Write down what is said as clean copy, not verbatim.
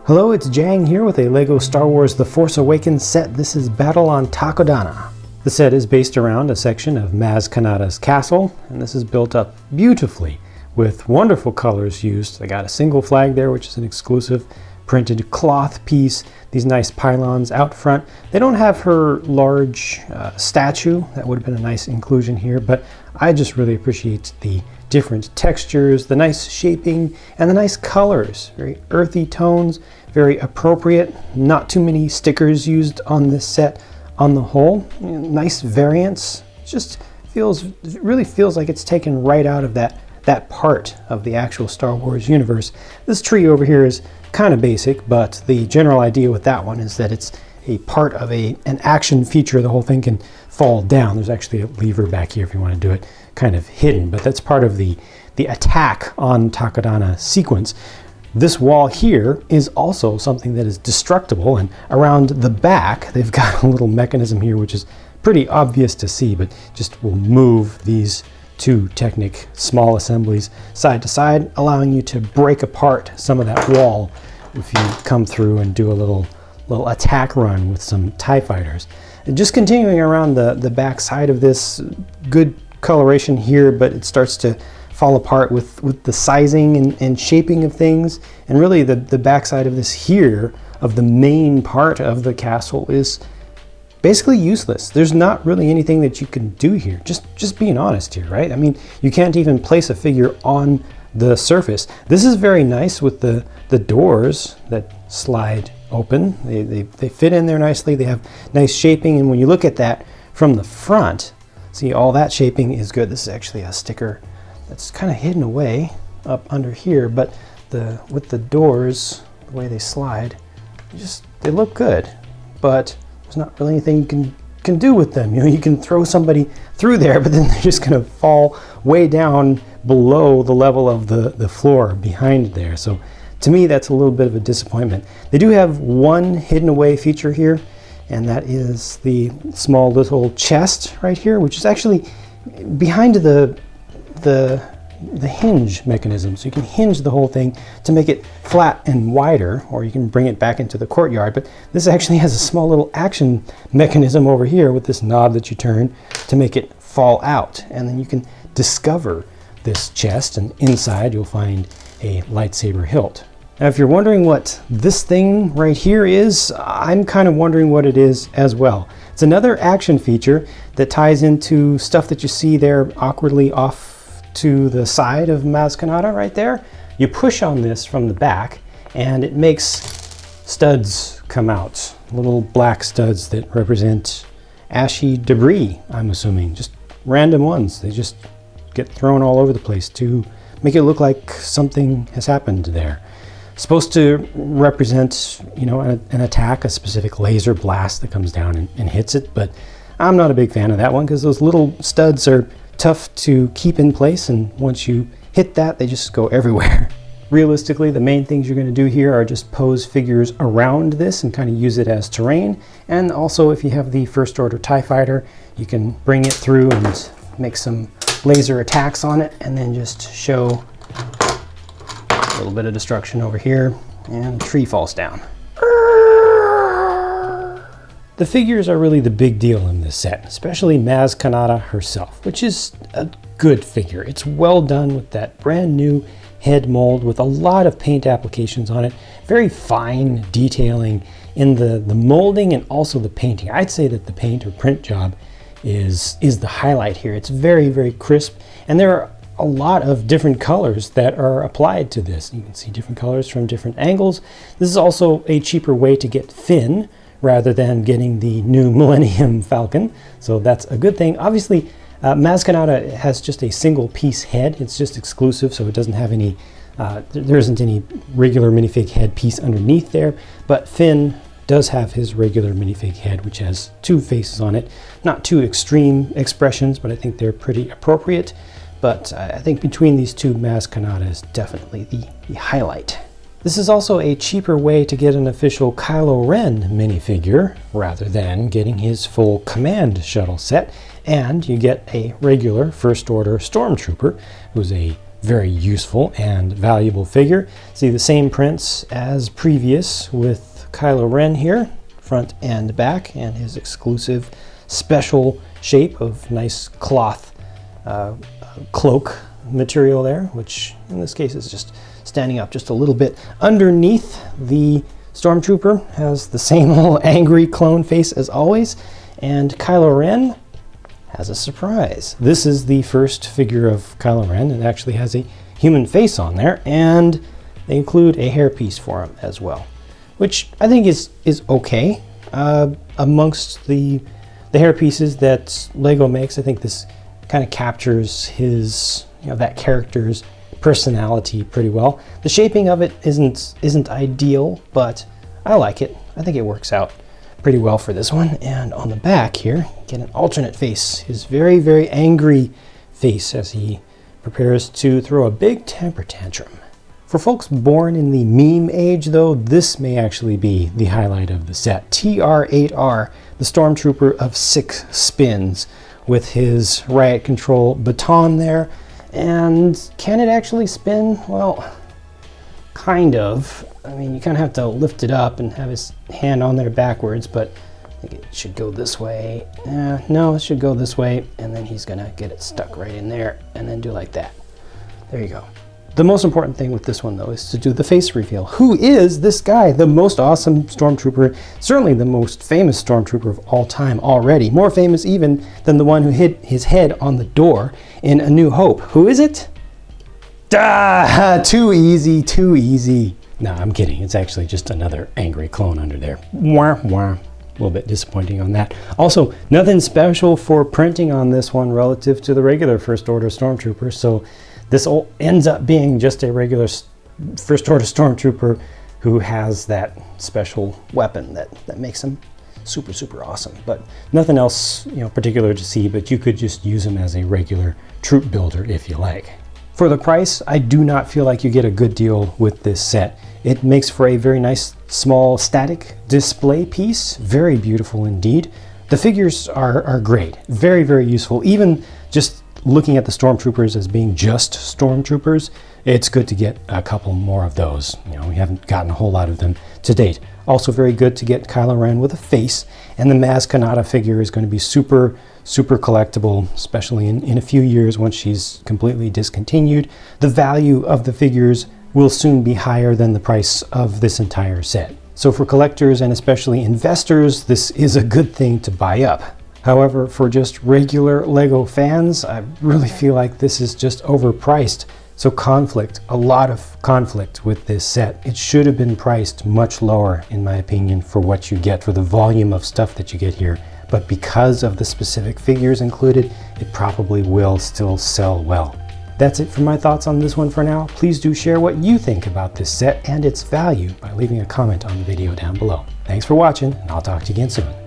Hello, it's JANG here with a LEGO Star Wars The Force Awakens set. This is Battle on Takodana. The set is based around a section of Maz Kanata's castle, and this is built up beautifully with wonderful colors used. I got a single flag there, which is an exclusive printed cloth piece, these nice pylons out front. They don't have her large statue. That would have been a nice inclusion here, but I just really appreciate the different textures, the nice shaping, and the nice colors. Very earthy tones, very appropriate. Not too many stickers used on this set on the whole. Nice variants. Just really feels like it's taken right out of that part of the actual Star Wars universe. This tree over here is kind of basic, but the general idea with that one is that it's a part of an action feature. The whole thing can fall down. There's actually a lever back here if you want to do it kind of hidden, but that's part of the attack on Takodana sequence. This wall here is also something that is destructible, and around the back they've got a little mechanism here which is pretty obvious to see, but just will move these two Technic small assemblies side to side, allowing you to break apart some of that wall if you come through and do a little attack run with some TIE fighters. And just continuing around the back side of this, good coloration here, but it starts to fall apart with the sizing and shaping of things. And really the back side of this here, of the main part of the castle, is basically useless. There's not really anything that you can do here. Just being honest here, right? I mean, you can't even place a figure on the surface. This is very nice with the doors that slide open. They fit in there nicely. They have nice shaping, and when you look at that from the front, see, all that shaping is good. This is actually a sticker that's kind of hidden away up under here, but with the doors, the way they slide, they look good, but there's not really anything you can do with them. You know, you can throw somebody through there, but then they're just going to fall way down below the level of the floor behind there. So to me, that's a little bit of a disappointment. They do have one hidden away feature here, and that is the small little chest right here, which is actually behind the hinge mechanism. So you can hinge the whole thing to make it flat and wider, or you can bring it back into the courtyard. But this actually has a small little action mechanism over here with this knob that you turn to make it fall out. And then you can discover this chest, and inside you'll find a lightsaber hilt. Now, if you're wondering what this thing right here is, I'm kind of wondering what it is as well. It's another action feature that ties into stuff that you see there awkwardly off to the side of Maz Kanata right there. You push on this from the back and it makes studs come out, little black studs that represent ashy debris, I'm assuming, just random ones. They just get thrown all over the place to make it look like something has happened there. Supposed to represent, you know, an attack, a specific laser blast that comes down and hits it, but I'm not a big fan of that one because those little studs are tough to keep in place, and once you hit that, they just go everywhere. Realistically, the main things you're going to do here are just pose figures around this and kind of use it as terrain. And also, if you have the First Order TIE Fighter, you can bring it through and make some laser attacks on it, and then just show a little bit of destruction over here, and the tree falls down. The figures are really the big deal in this set, especially Maz Kanata herself, which is a good figure. It's well done with that brand new head mold with a lot of paint applications on it. Very fine detailing in the molding and also the painting. I'd say that the paint or print job is the highlight here. It's very, very crisp, and there are a lot of different colors that are applied to this. You can see different colors from different angles. This is also a cheaper way to get Finn rather than getting the new Millennium Falcon, so that's a good thing. Obviously, Maz Kanata has just a single piece head. It's just exclusive, so it doesn't have any, there isn't any regular minifig head piece underneath there, but Finn does have his regular minifig head, which has two faces on it. Not two extreme expressions, but I think they're pretty appropriate. But I think between these two, Maz Kanata is definitely the highlight. This is also a cheaper way to get an official Kylo Ren minifigure rather than getting his full command shuttle set, and you get a regular First Order Stormtrooper who's a very useful and valuable figure. See the same prints as previous with Kylo Ren here, front and back, and his exclusive special shape of nice cloth cloak material there, which in this case is just standing up just a little bit underneath. The Stormtrooper has the same little angry clone face as always, and Kylo Ren has a surprise. This is the first figure of Kylo Ren. It actually has a human face on there, and they include a hairpiece for him as well, which I think is okay. Amongst the hairpieces that Lego makes, I think this kind of captures his, that character's personality pretty well. The shaping of it isn't ideal, but I like it. I think it works out pretty well for this one. And on the back here, get an alternate face, his very, very angry face as he prepares to throw a big temper tantrum. For folks born in the meme age, though, this may actually be the highlight of the set. TR-8R, the Stormtrooper of 6 spins, with his riot control baton there. And can it actually spin? Well, kind of. I mean, you kind of have to lift it up and have his hand on there backwards, but I think it should go this way. No, it should go this way, and then he's gonna get it stuck right in there, and then do like that. There you go. The most important thing with this one, though, is to do the face reveal. Who is this guy? The most awesome Stormtrooper, certainly the most famous Stormtrooper of all time already. More famous even than the one who hid his head on the door in A New Hope. Who is it? Too easy, too easy. No, I'm kidding. It's actually just another angry clone under there. Wah, wah. A little bit disappointing on that. Also, nothing special for printing on this one relative to the regular First Order Stormtrooper, so this all ends up being just a regular First Order Stormtrooper who has that special weapon that makes him super, super awesome. But nothing else, particular to see, but you could just use him as a regular troop builder if you like. For the price, I do not feel like you get a good deal with this set. It makes for a very nice, small, static display piece. Very beautiful indeed. The figures are great. Very, very useful. Even just looking at the Stormtroopers as being just Stormtroopers, it's good to get a couple more of those. We haven't gotten a whole lot of them to date. Also very good to get Kylo Ren with a face, and the Maz Kanata figure is going to be super, super collectible, especially in a few years once she's completely discontinued. The value of the figures will soon be higher than the price of this entire set. So for collectors and especially investors, this is a good thing to buy up. However, for just regular Lego fans, I really feel like this is just overpriced. So a lot of conflict with this set. It should have been priced much lower, in my opinion, for what you get, for the volume of stuff that you get here. But because of the specific figures included, it probably will still sell well. That's it for my thoughts on this one for now. Please do share what you think about this set and its value by leaving a comment on the video down below. Thanks for watching, and I'll talk to you again soon.